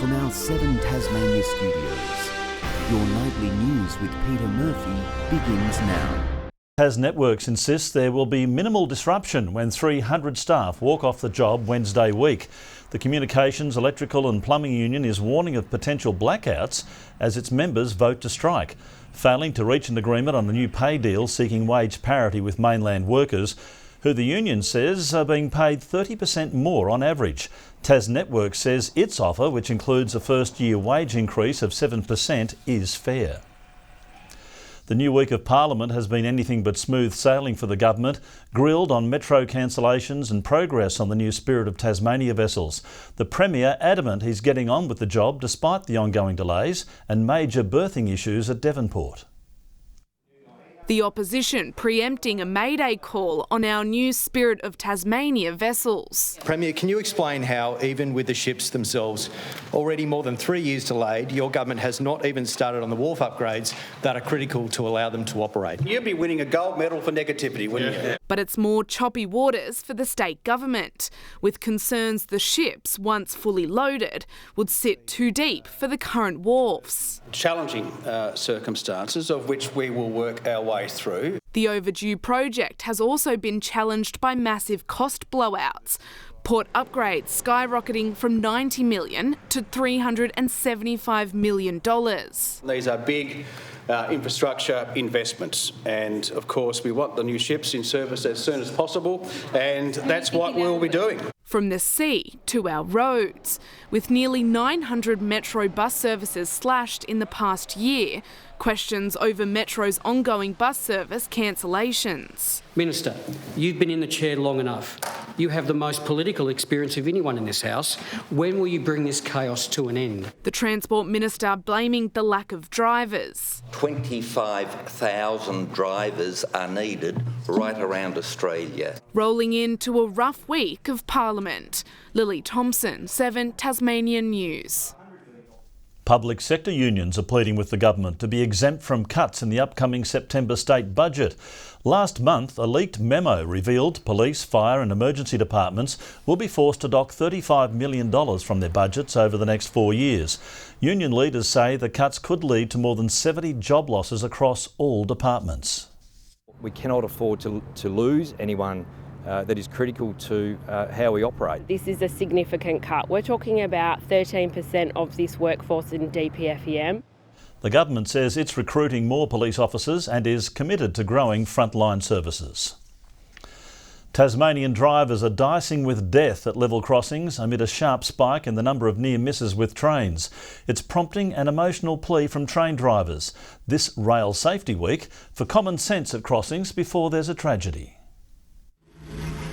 from our 7 Tasmania studios. Your nightly news with Peter Murphy begins now. Tas Networks insists there will be minimal disruption when 300 staff walk off the job Wednesday week. The Communications, Electrical and Plumbing Union is warning of potential blackouts as its members vote to strike. Failing to reach an agreement on a new pay deal seeking wage parity with mainland workers, who the union says are being paid 30% more on average. Tas Networks says its offer, which includes a first-year wage increase of 7%, is fair. The new week of Parliament has been anything but smooth sailing for the government, grilled on metro cancellations and progress on the new Spirit of Tasmania vessels. The Premier adamant he's getting on with the job despite the ongoing delays and major berthing issues at Devonport. The opposition preempting a mayday call on our new Spirit of Tasmania vessels. Premier, can you explain how, even with the ships themselves already more than 3 years delayed, your government has not even started on the wharf upgrades that are critical to allow them to operate? You'd be winning a gold medal for negativity, wouldn't you? But it's more choppy waters for the state government, with concerns the ships, once fully loaded, would sit too deep for the current wharfs. Challenging circumstances of which we will work our way through. The overdue project has also been challenged by massive cost blowouts. Port upgrades skyrocketing from $90 million to $375 million. These are big infrastructure investments, and of course we want the new ships in service as soon as possible, and that's what we'll be doing. From the sea to our roads, with nearly 900 Metro bus services slashed in the past year, questions over Metro's ongoing bus service cancellations. Minister, you've been in the chair long enough. You have the most political experience of anyone in this House. When will you bring this chaos to an end? The Transport Minister blaming the lack of drivers. 25,000 drivers are needed right around Australia. Rolling into a rough week of Parliament. Lily Thompson, 7 Tasmania News. Public sector unions are pleading with the government to be exempt from cuts in the upcoming September state budget. Last month, a leaked memo revealed police, fire and emergency departments will be forced to dock $35 million from their budgets over the next 4 years. Union leaders say the cuts could lead to more than 70 job losses across all departments. We cannot afford to lose anyone that is critical to how we operate. This is a significant cut. We're talking about 13% of this workforce in DPFEM. The government says it's recruiting more police officers and is committed to growing frontline services. Tasmanian drivers are dicing with death at level crossings amid a sharp spike in the number of near misses with trains. It's prompting an emotional plea from train drivers this Rail Safety Week for common sense at crossings before there's a tragedy.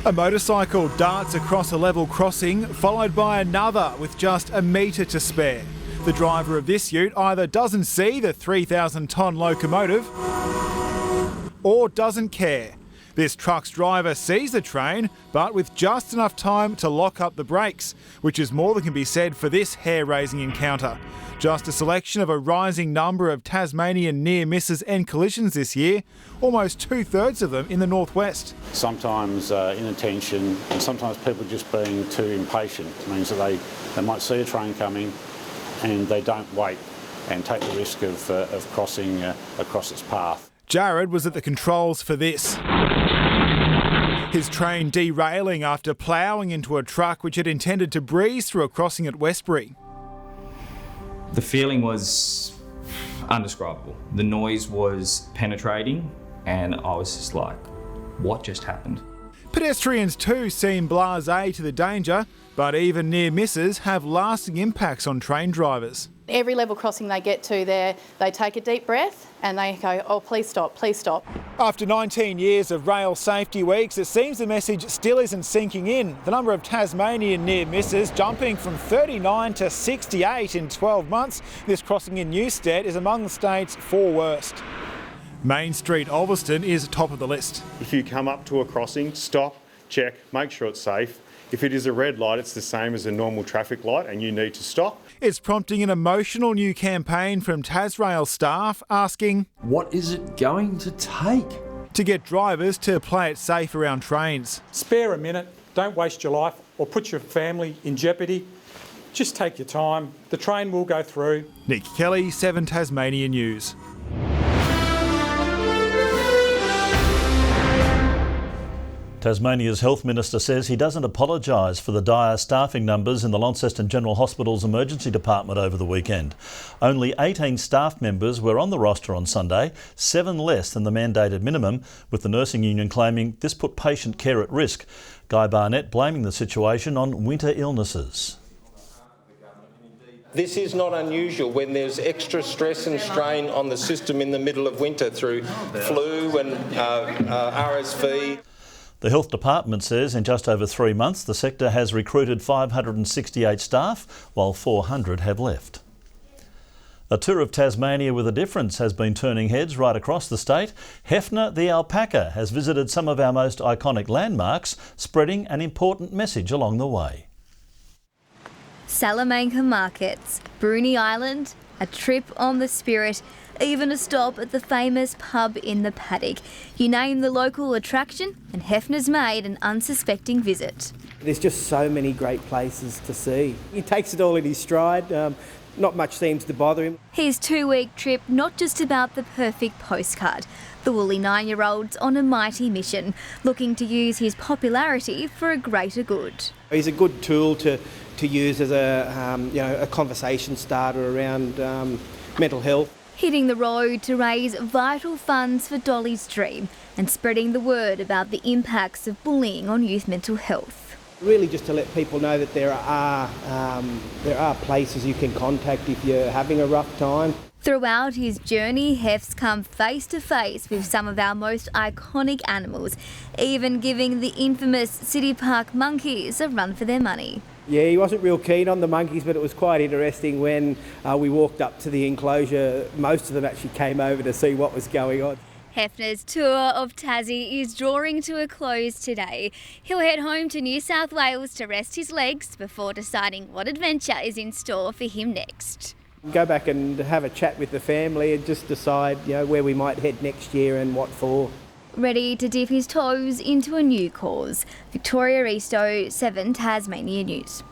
A motorcycle darts across a level crossing, followed by another with just a metre to spare. The driver of this ute either doesn't see the 3,000-tonne locomotive or doesn't care. This truck's driver sees the train, but with just enough time to lock up the brakes, which is more than can be said for this hair-raising encounter. Just a selection of a rising number of Tasmanian near misses and collisions this year, almost 2/3 of them in the northwest. Sometimes inattention and sometimes people just being too impatient. It means that they might see a train coming and they don't wait and take the risk of crossing across its path. Jared was at the controls for this. His train derailing after ploughing into a truck which had intended to breeze through a crossing at Westbury. The feeling was undescribable. The noise was penetrating and I was just like, what just happened? Pedestrians too seem blasé to the danger, but even near misses have lasting impacts on train drivers. Every level crossing they get to there, they take a deep breath and they go, oh, please stop, please stop. After 19 years of Rail Safety Weeks, it seems the message still isn't sinking in. The number of Tasmanian near misses jumping from 39 to 68 in 12 months. This crossing in Newstead is among the state's 4 worst. Main Street, Ulverston is top of the list. If you come up to a crossing, stop, check, make sure it's safe. If it is a red light, it's the same as a normal traffic light and you need to stop. It's prompting an emotional new campaign from Tasrail staff asking, what is it going to take to get drivers to play it safe around trains? Spare a minute, don't waste your life or put your family in jeopardy. Just take your time. The train will go through. Nick Kelly, 7 Tasmania News. Tasmania's Health Minister says he doesn't apologise for the dire staffing numbers in the Launceston General Hospital's emergency department over the weekend. Only 18 staff members were on the roster on Sunday, 7 less than the mandated minimum, with the nursing union claiming this put patient care at risk. Guy Barnett blaming the situation on winter illnesses. This is not unusual when there's extra stress and strain on the system in the middle of winter through flu and RSV. The Health Department says in just over 3 months the sector has recruited 568 staff, while 400 have left. A tour of Tasmania with a difference has been turning heads right across the state. Hefner the alpaca has visited some of our most iconic landmarks, spreading an important message along the way. Salamanca markets, Bruny Island, a trip on the Spirit, even a stop at the famous pub in the paddock. You name the local attraction and Hefner's made an unsuspecting visit. There's just so many great places to see. He takes it all in his stride. Not much seems to bother him. His 2-week trip not just about the perfect postcard. The woolly 9-year-old's on a mighty mission, looking to use his popularity for a greater good. He's a good tool to use as a conversation starter around mental health. Hitting the road to raise vital funds for Dolly's dream and spreading the word about the impacts of bullying on youth mental health. Really just to let people know that there are places you can contact if you're having a rough time. Throughout his journey, Hef's come face to face with some of our most iconic animals, even giving the infamous City Park monkeys a run for their money. Yeah, he wasn't real keen on the monkeys, but it was quite interesting when we walked up to the enclosure. Most of them actually came over to see what was going on. Hefner's tour of Tassie is drawing to a close today. He'll head home to New South Wales to rest his legs before deciding what adventure is in store for him next. Go back and have a chat with the family and just decide, where we might head next year and what for. Ready to dip his toes into a new cause. Victoria Easto, 7 Tasmania News.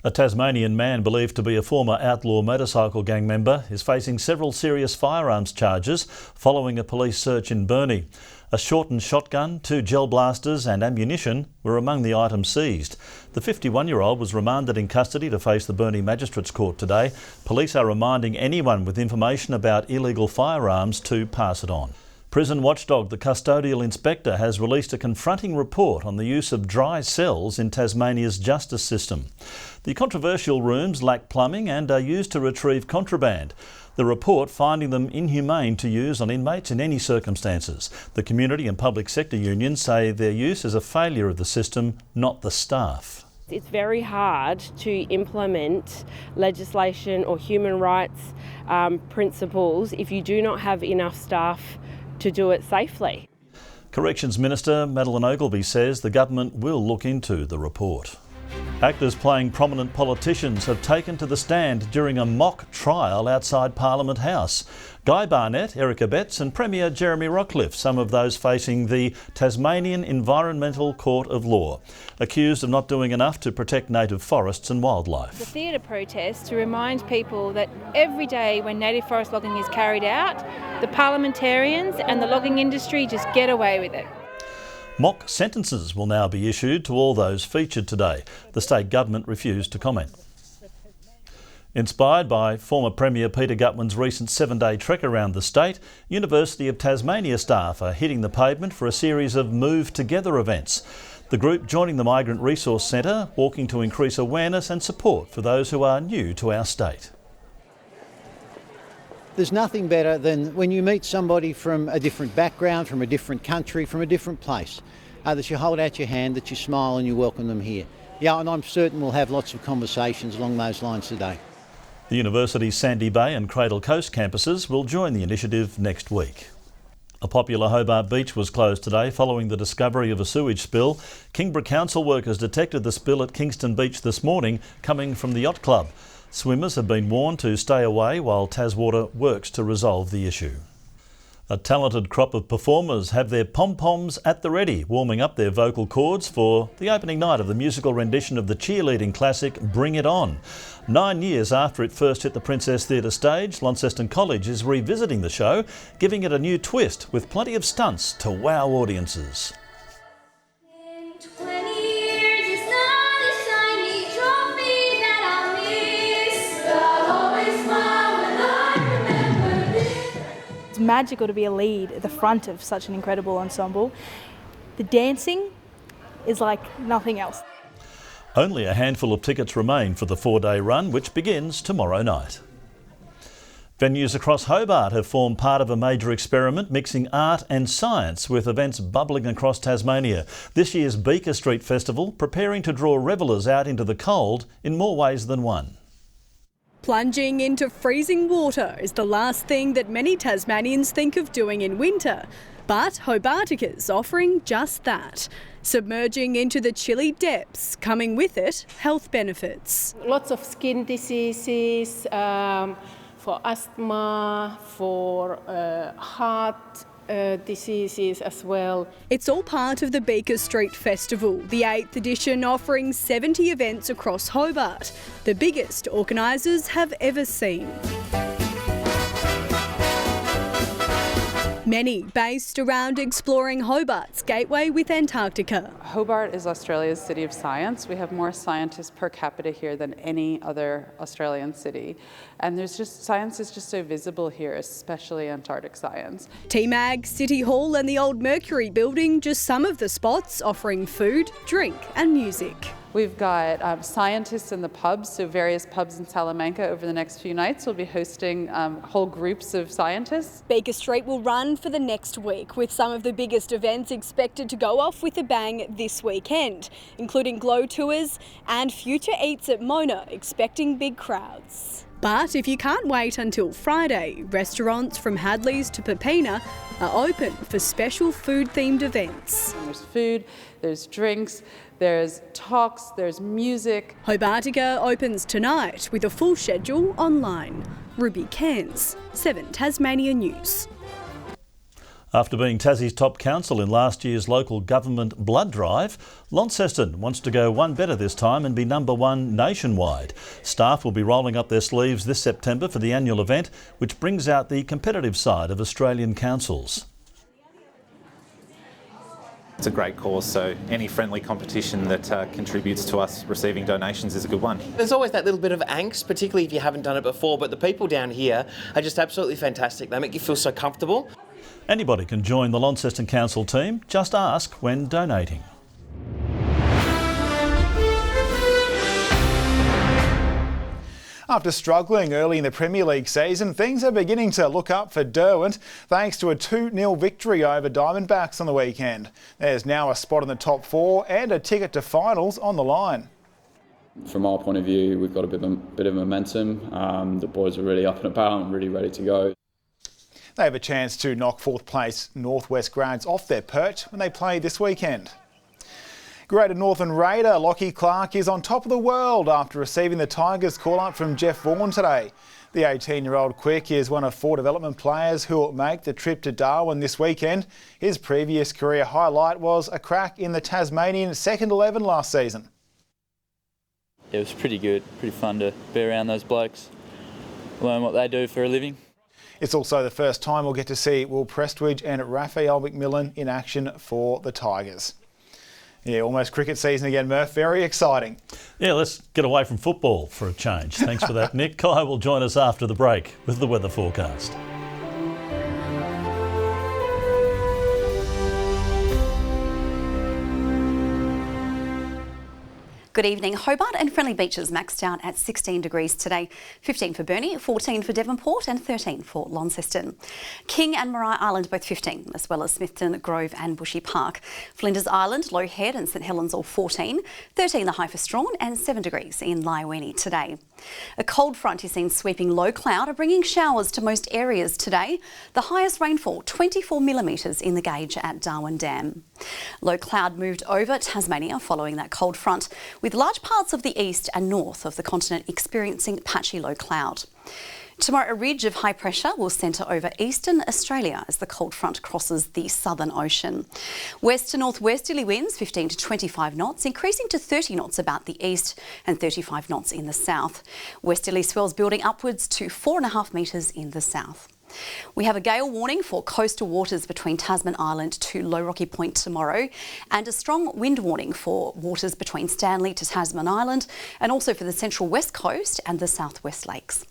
A Tasmanian man believed to be a former outlaw motorcycle gang member is facing several serious firearms charges following a police search in Burnie. A shortened shotgun, 2 gel blasters and ammunition were among the items seized. The 51-year-old was remanded in custody to face the Burnie Magistrates Court today. Police are reminding anyone with information about illegal firearms to pass it on. Prison Watchdog, the custodial inspector, has released a confronting report on the use of dry cells in Tasmania's justice system. The controversial rooms lack plumbing and are used to retrieve contraband. The report finding them inhumane to use on inmates in any circumstances. The community and public sector unions say their use is a failure of the system, not the staff. It's very hard to implement legislation or human rights principles if you do not have enough staff to do it safely. Corrections Minister Madeleine Ogilvie says the government will look into the report. Actors playing prominent politicians have taken to the stand during a mock trial outside Parliament House. Guy Barnett, Erica Betts and Premier Jeremy Rockcliffe, some of those facing the Tasmanian Environmental Court of Law, accused of not doing enough to protect native forests and wildlife. The theatre protest to remind people that every day when native forest logging is carried out, the parliamentarians and the logging industry just get away with it. Mock sentences will now be issued to all those featured today. The state government refused to comment. Inspired by former Premier Peter Gutman's recent 7-day trek around the state, University of Tasmania staff are hitting the pavement for a series of Move Together events. The group joining the Migrant Resource Centre, walking to increase awareness and support for those who are new to our state. There's nothing better than when you meet somebody from a different background, from a different country, from a different place, that you hold out your hand, that you smile and you welcome them here. Yeah, and I'm certain we'll have lots of conversations along those lines today. The university's Sandy Bay and Cradle Coast campuses will join the initiative next week. A popular Hobart beach was closed today following the discovery of a sewage spill. Kingborough Council workers detected the spill at Kingston Beach this morning, coming from the yacht club. Swimmers have been warned to stay away while Taswater works to resolve the issue. A talented crop of performers have their pom-poms at the ready, warming up their vocal cords for the opening night of the musical rendition of the cheerleading classic Bring It On. 9 years after it first hit the Princess Theatre stage, Launceston College is revisiting the show, giving it a new twist with plenty of stunts to wow audiences. It's magical to be a lead at the front of such an incredible ensemble. The dancing is like nothing else. Only a handful of tickets remain for the 4-day run, which begins tomorrow night. Venues across Hobart have formed part of a major experiment mixing art and science with events bubbling across Tasmania. This year's Beaker Street Festival preparing to draw revellers out into the cold in more ways than one. Plunging into freezing water is the last thing that many Tasmanians think of doing in winter. But Hobarticus offering just that. Submerging into the chilly depths, coming with it health benefits. Lots of skin diseases, for asthma, for heart diseases as well. It's all part of the Beaker Street Festival, the 8th edition offering 70 events across Hobart, the biggest organisers have ever seen. Many based around exploring Hobart's gateway with Antarctica. Hobart is Australia's city of science. We have more scientists per capita here than any other Australian city. And science is just so visible here, especially Antarctic science. TMAG, City Hall and the Old Mercury building, just some of the spots offering food, drink and music. We've got scientists in the pubs, so various pubs in Salamanca over the next few nights will be hosting whole groups of scientists. Beaker Street will run for the next week, with some of the biggest events expected to go off with a bang this weekend, including glow tours and future eats at Mona, expecting big crowds. But if you can't wait until Friday, restaurants from Hadley's to Pepina are open for special food-themed events. There's food, there's drinks, there's talks, there's music. Hobartica opens tonight with a full schedule online. Ruby Cairns, 7 Tasmania News. After being Tassie's top council in last year's local government blood drive, Launceston wants to go one better this time and be number 1 nationwide. Staff will be rolling up their sleeves this September for the annual event, which brings out the competitive side of Australian councils. It's a great cause, so any friendly competition that contributes to us receiving donations is a good one. There's always that little bit of angst, particularly if you haven't done it before, but the people down here are just absolutely fantastic. They make you feel so comfortable. Anybody can join the Launceston Council team. Just ask when donating. After struggling early in the Premier League season, things are beginning to look up for Derwent thanks to a 2-0 victory over Diamondbacks on the weekend. There's now a spot in the top 4 and a ticket to finals on the line. From our point of view, we've got a bit of momentum. The boys are really up and about and really ready to go. They have a chance to knock 4th place Northwest Grades off their perch when they play this weekend. Greater Northern Raider Lockie Clark is on top of the world after receiving the Tigers call-up from Jeff Vaughan today. The 18-year-old Quick is one of 4 development players who will make the trip to Darwin this weekend. His previous career highlight was a crack in the Tasmanian second 11 last season. It was pretty good, pretty fun to be around those blokes, learn what they do for a living. It's also the first time we'll get to see Will Prestwidge and Raphael McMillan in action for the Tigers. Yeah, almost cricket season again, Murph. Very exciting. Yeah, let's get away from football for a change. Thanks for that, Nick. Kai will join us after the break with the weather forecast. Good evening. Hobart and Friendly Beaches maxed out at 16 degrees today. 15 for Burnie, 14 for Devonport and 13 for Launceston. King and Maria Island both 15, as well as Smithton, Grove and Bushy Park. Flinders Island, Low Head and St Helens all 14, 13 the high for Strawn and 7 degrees in Lyweni today. A cold front is seen sweeping low cloud, bringing showers to most areas today. The highest rainfall, 24 millimetres in the gauge at Darwin Dam. Low cloud moved over Tasmania following that cold front, with large parts of the east and north of the continent experiencing patchy low cloud. Tomorrow, a ridge of high pressure will centre over eastern Australia as the cold front crosses the southern ocean. West to northwesterly winds 15 to 25 knots, increasing to 30 knots about the east and 35 knots in the south. Westerly swells building upwards to 4.5 metres in the south. We have a gale warning for coastal waters between Tasman Island to Low Rocky Point tomorrow, and a strong wind warning for waters between Stanley to Tasman Island, and also for the central west coast and the southwest lakes.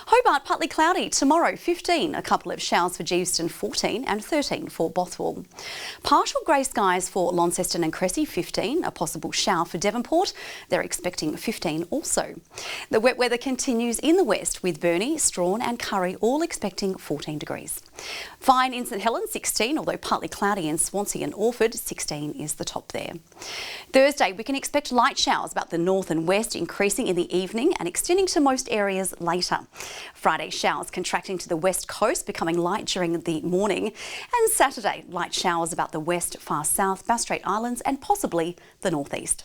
Hobart, partly cloudy tomorrow, 15, a couple of showers for Kingston, 14 and 13 for Bothwell. Partial grey skies for Launceston and Cressy, 15, a possible shower for Devonport, they're expecting 15 also. The wet weather continues in the west with Burnie, Strawn and Curry all expecting 14 degrees. Fine in St Helens, 16, although partly cloudy in Swansea and Orford, 16 is the top there. Thursday, we can expect light showers about the north and west, increasing in the evening and extending to most areas later. Friday, showers contracting to the west coast, becoming light during the morning. And Saturday, light showers about the west, far south, Bass Strait Islands and possibly the northeast.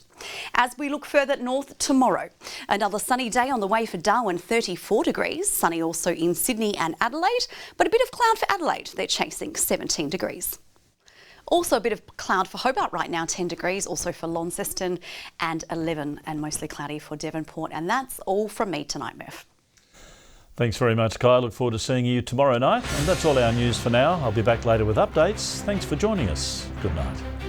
As we look further north tomorrow, another sunny day on the way for Darwin, 34 degrees. Sunny also in Sydney and Adelaide, but a bit of cloud for Adelaide. They're chasing 17 degrees. Also a bit of cloud for Hobart right now, 10 degrees, also for Launceston and 11 and mostly cloudy for Devonport. And that's all from me tonight, Murph. Thanks very much, Kai. Look forward to seeing you tomorrow night. And that's all our news for now. I'll be back later with updates. Thanks for joining us. Good night.